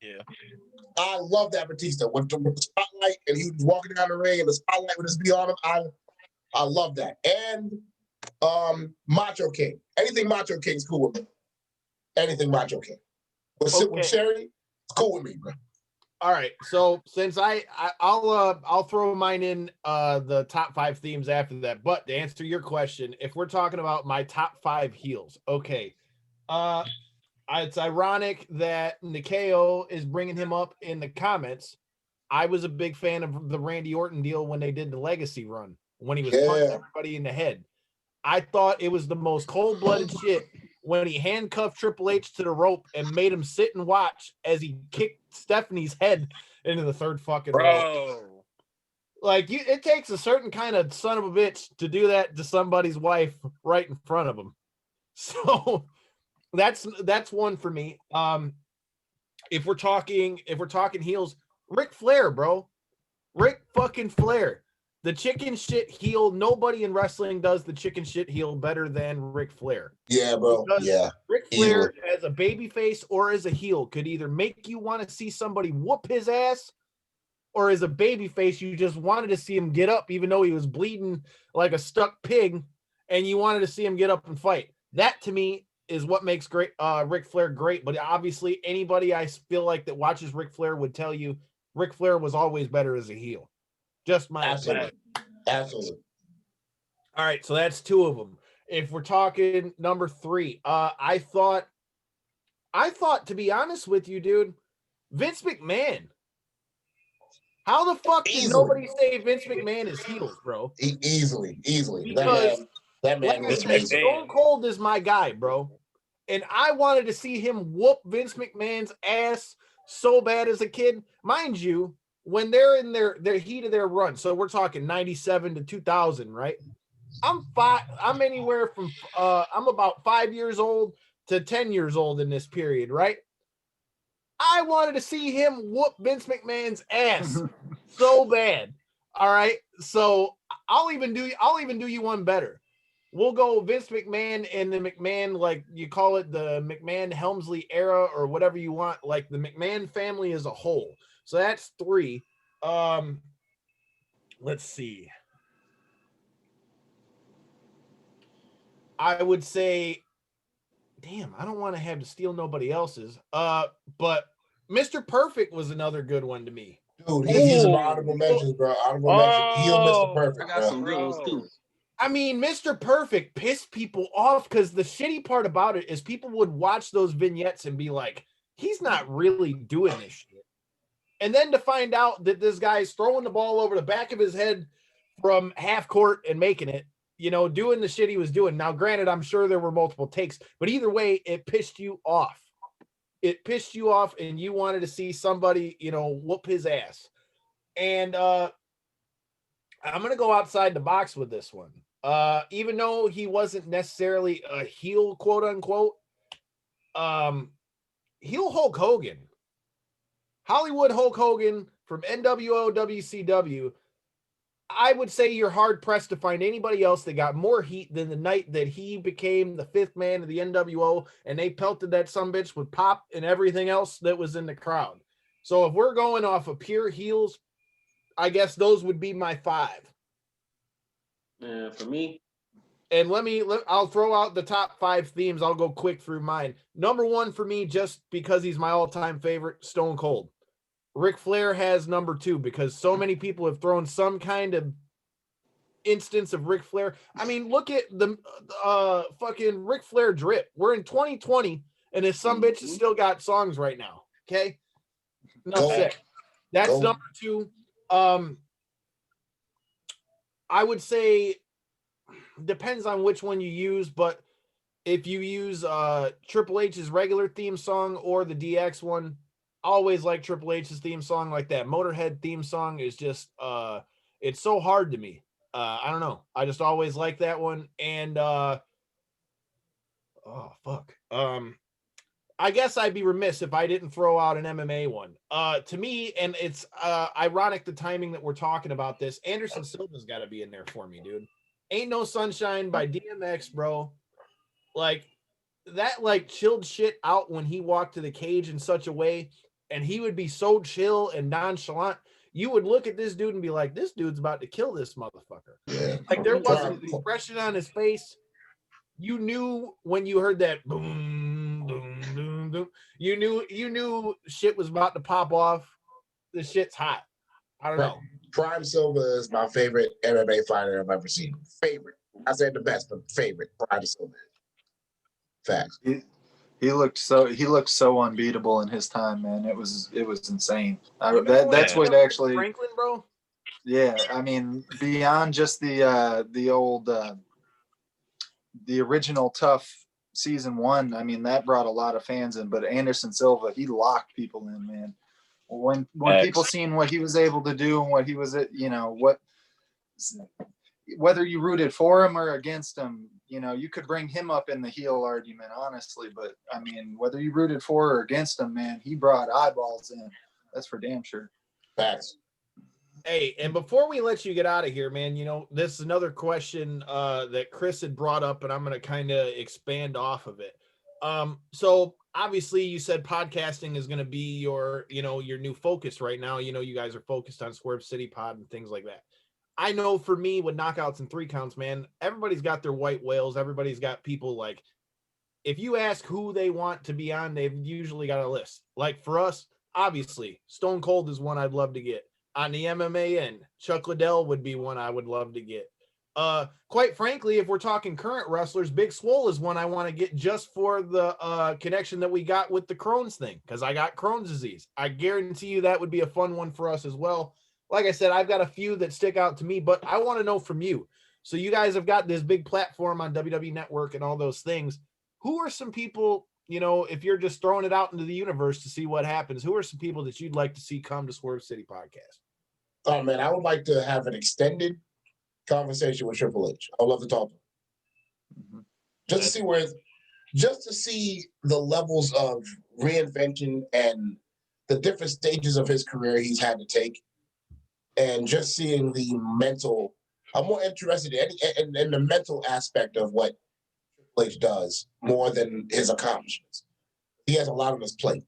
Yeah. I love that Batista with the spotlight, and he was walking down the ring and the spotlight would just be on him. I love that. And Macho King. Anything Macho King's cool with me. Anything Macho King. With Sherry, it's cool with me, bro. All right. So since I'll throw mine in the top 5 themes after that. But to answer your question, if we're talking about my top 5 heels, okay. It's ironic that Nikeo is bringing him up in the comments. I was a big fan of the Randy Orton deal when they did the Legacy run, when he was punching everybody in the head. I thought it was the most cold-blooded shit when he handcuffed Triple H to the rope and made him sit and watch as he kicked Stephanie's head into the third fucking rope. Like it takes a certain kind of son of a bitch to do that to somebody's wife right in front of them. So that's one for me. If we're talking heels, Ric Flair, bro. Ric fucking Flair. The chicken shit heel. Nobody in wrestling does the chicken shit heel better than Ric Flair. Yeah, bro. Because Yeah. Ric Easily. Flair, as a baby face or as a heel, could either make you want to see somebody whoop his ass, or as a baby face, you just wanted to see him get up, even though he was bleeding like a stuck pig, and you wanted to see him get up and fight. That to me is what makes Ric Flair great. But obviously, anybody I feel like that watches Ric Flair would tell you Ric Flair was always better as a heel. Just my Absolutely. Absolutely. All right, so that's two of them. If we're talking number three, I thought, to be honest with you, dude, Vince McMahon. How the fuck did nobody say Vince McMahon is heels, bro? Easily. Because that man like was I said, amazing. Stone Cold is my guy, bro. And I wanted to see him whoop Vince McMahon's ass so bad as a kid. Mind you, when they're in their heat of their run, so we're talking 97 to 2000, right? I'm anywhere from I'm about 5 years old to 10 years old in this period, right? I wanted to see him whoop Vince McMahon's ass so bad. All right. So I'll even do you one better. We'll go Vince McMahon and the McMahon, like you call it the McMahon Helmsley era or whatever you want, like the McMahon family as a whole. So that's three. Let's see. I would say, damn, I don't want to have to steal nobody else's. But Mr. Perfect was another good one to me. Dude, he's an honorable mentions, bro. Honorable mention. Heel Mr. Perfect. I got some good ones too. I mean, Mr. Perfect pissed people off because the shitty part about it is people would watch those vignettes and be like, he's not really doing this shit. And then to find out that this guy's throwing the ball over the back of his head from half court and making it, doing the shit he was doing. Now, granted, I'm sure there were multiple takes, but either way, it pissed you off. It pissed you off and you wanted to see somebody, whoop his ass. And I'm going to go outside the box with this one. Even though he wasn't necessarily a heel, quote unquote, heel Hulk Hogan. Hollywood Hulk Hogan from NWO WCW. I would say you're hard pressed to find anybody else that got more heat than the night that he became the fifth man of the NWO and they pelted that sumbitch with pop and everything else that was in the crowd. So if we're going off of pure heels, I guess those would be my five. For me, and I'll throw out the top five themes. I'll go quick through mine. Number one for me, just because he's my all-time favorite, Stone Cold. Ric Flair has number two because so many people have thrown some kind of instance of Ric Flair. I mean, look at the fucking Ric Flair drip. We're in 2020 and his sumbitch has still got songs right now. Okay. Enough said. That's number two. I would say depends on which one you use, but if you use Triple H's regular theme song or the DX one, I always like Triple H's theme song. Like that Motorhead theme song is just it's so hard to me. I don't know. I just always like that one. And oh fuck. I guess I'd be remiss if I didn't throw out an MMA one. To me, and it's ironic the timing that we're talking about this. Anderson Silva's got to be in there for me, dude. Ain't No Sunshine by DMX, bro. Like that, like chilled shit out when he walked to the cage in such a way, and he would be so chill and nonchalant. You would look at this dude and be like, "This dude's about to kill this motherfucker." Yeah. Like there wasn't an expression on his face. You knew when you heard that boom, boom, boom, boom. You knew shit was about to pop off. The shit's hot. I don't know. Prime Silva is my favorite MMA fighter I've ever seen. Favorite. I said the best, but favorite. Prime Silva. Facts. He looked so unbeatable in his time, man. It was insane. That's what actually Franklin, bro. Yeah, I mean, beyond just the old the original Tough season 1, I mean that brought a lot of fans in. But Anderson Silva, he locked people in, man. When people seen what he was able to do and what he was, whether you rooted for him or against him, you could bring him up in the heel argument, honestly. But I mean, whether you rooted for or against him, man, he brought eyeballs in. That's for damn sure. Facts. Hey, and before we let you get out of here, man, this is another question that Chris had brought up, and I'm going to kind of expand off of it. So obviously you said podcasting is going to be your new focus right now. You guys are focused on Swerve City Pod and things like that. I know for me with knockouts and 3 counts, man, everybody's got their white whales. Everybody's got people like, if you ask who they want to be on, they've usually got a list. Like for us, obviously, Stone Cold is one I'd love to get. On the MMA end, Chuck Liddell would be one I would love to get. Quite frankly, if we're talking current wrestlers, Big Swole is one I want to get just for the connection that we got with the Crohn's thing, because I got Crohn's disease. I guarantee you that would be a fun one for us as well. Like I said, I've got a few that stick out to me, but I want to know from you. So you guys have got this big platform on WWE Network and all those things. Who are some people, if you're just throwing it out into the universe to see what happens, who are some people that you'd like to see come to Swerve City Podcast? Oh, man, I would like to have an extended conversation with Triple H. I would love to talk to him. Just to see the levels of reinvention and the different stages of his career he's had to take, and just seeing the mental. I'm more interested in the mental aspect of what Triple H does more than his accomplishments. He has a lot on his plate,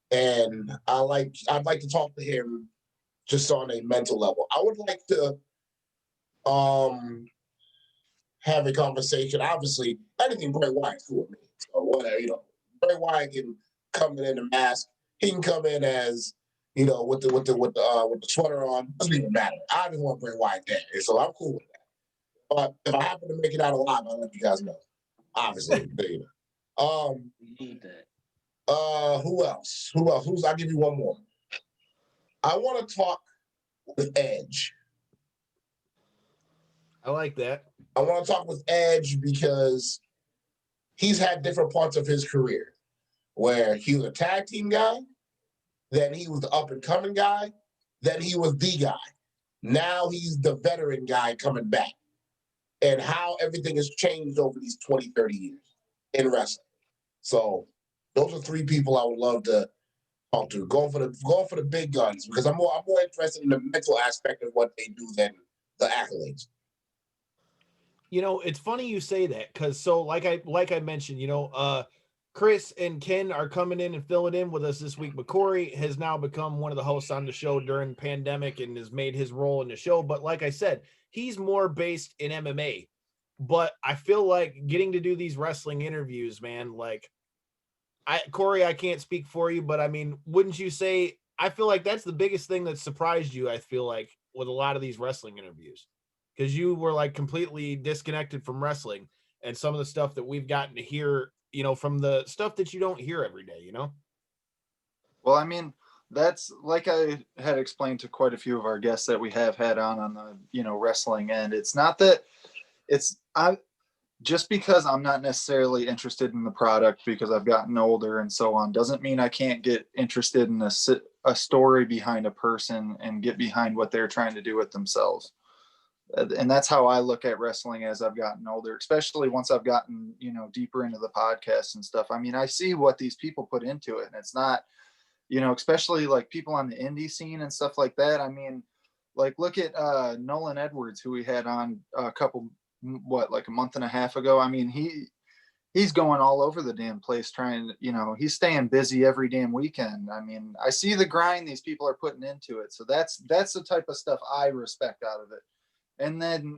and I'd like to talk to him just on a mental level. I would like to have a conversation. Obviously, anything Bray Wyatt's cool with me. So whatever, Bray Wyatt can come in a mask. He can come in as, with the sweater on. Doesn't even matter. I just want Bray Wyatt there, so I'm cool with that. But if I happen to make it out alive, I'll let you guys know. Obviously, You need that. who else? I'll give you one more. I want to talk with Edge. I like that. I want to talk with Edge because he's had different parts of his career where he was a tag team guy, then he was the up-and-coming guy, then he was the guy. Now he's the veteran guy coming back, and how everything has changed over these 20, 30 years in wrestling. So those are 3 people I would love to talk to. Going for the big guns, because I'm more interested in the mental aspect of what they do than the accolades. It's funny you say that, because like I mentioned, Chris and Ken are coming in and filling in with us this week, but Corey has now become one of the hosts on the show during the pandemic and has made his role in the show. But like I said, he's more based in MMA. But I feel like getting to do these wrestling interviews, man, Corey, I can't speak for you, but I mean, wouldn't you say, I feel like that's the biggest thing that surprised you, I feel like, with a lot of these wrestling interviews, because you were completely disconnected from wrestling and some of the stuff that we've gotten to hear, from the stuff that you don't hear every day, Well, I mean, that's like I had explained to quite a few of our guests that we have had on the, wrestling end. It's not that just because I'm not necessarily interested in the product because I've gotten older and so on, doesn't mean I can't get interested in a story behind a person and get behind what they're trying to do with themselves. And that's how I look at wrestling as I've gotten older, especially once I've gotten, deeper into the podcast and stuff. I mean, I see what these people put into it, and it's not, especially like people on the indie scene and stuff like that. I mean, look at Nolan Edwards, who we had on a month and a half ago. I mean, he's going all over the damn place trying, he's staying busy every damn weekend. I mean, I see the grind these people are putting into it. So that's the type of stuff I respect out of it. And then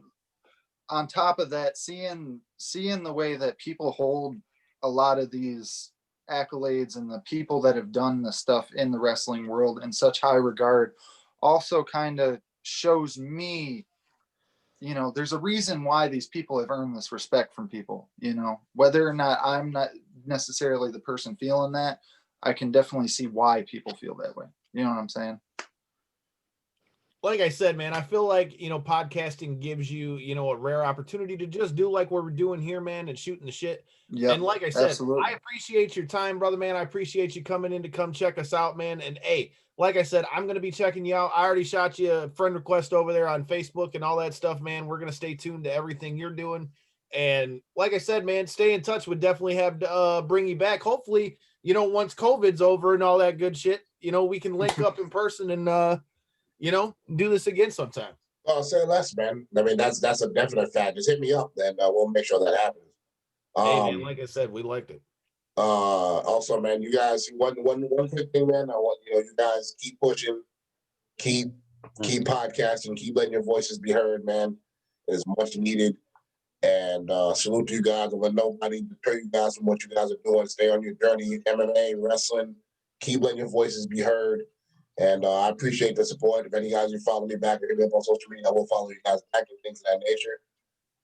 on top of that, seeing the way that people hold a lot of these accolades and the people that have done the stuff in the wrestling world in such high regard also kind of shows me, there's a reason why these people have earned this respect from people, whether or not I'm not necessarily the person feeling that, I can definitely see why people feel that way. You know what I'm saying? Like I said, man, I feel like, podcasting gives you, a rare opportunity to just do like what we're doing here, man, and shooting the shit. Yeah. And like I said, absolutely. I appreciate your time, brother, man. I appreciate you coming in to come check us out, man. And hey, like I said, I'm going to be checking you out. I already shot you a friend request over there on Facebook and all that stuff, man. We're going to stay tuned to everything you're doing. And like I said, man, stay in touch. Would definitely have to bring you back. Hopefully, once COVID's over and all that good shit, we can link up in person and, do this again sometime. Oh, say less, man. I mean, that's a definite fact. Just hit me up, then we'll make sure that happens. Hey, man, like I said, we liked it. Also, man, you guys, one quick thing, man. I want you guys keep pushing, keep podcasting, keep letting your voices be heard, man. It is much needed. And salute to you guys, and let nobody deter you guys from what you guys are doing. Stay on your journey, MMA, wrestling. Keep letting your voices be heard. And I appreciate the support. If any guys you follow me back or hit me up on social media, I will follow you guys back and things of that nature.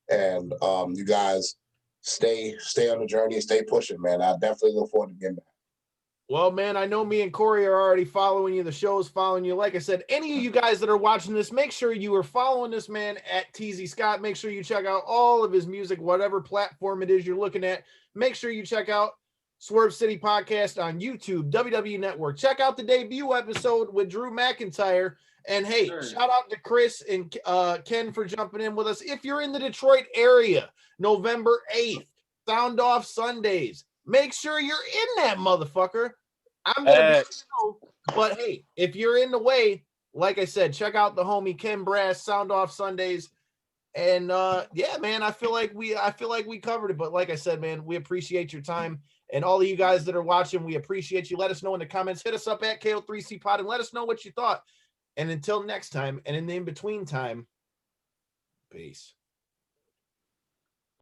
And you guys stay on the journey, stay pushing, man. I definitely look forward to getting back. Well, man, I know me and Corey are already following you. The show is following you. Like I said, any of you guys that are watching this, make sure you are following this man at TZ Scott. Make sure you check out all of his music, whatever platform it is you're looking at. Make sure you check out Swerve City Podcast on YouTube, WWE Network. Check out the debut episode with Drew McIntyre. And hey, shout out to Chris and Ken for jumping in with us. If you're in the Detroit area, November 8th, Sound Off Sundays. Make sure you're in that motherfucker. I'm gonna but hey, if you're in the way, like I said, check out the homie Ken Brass, Sound Off Sundays. And yeah, man, I feel like we covered it. But like I said, man, we appreciate your time. And all of you guys that are watching, we appreciate you. Let us know in the comments. Hit us up at KO3C Pod and let us know what you thought. And until next time, and in the in-between time, peace.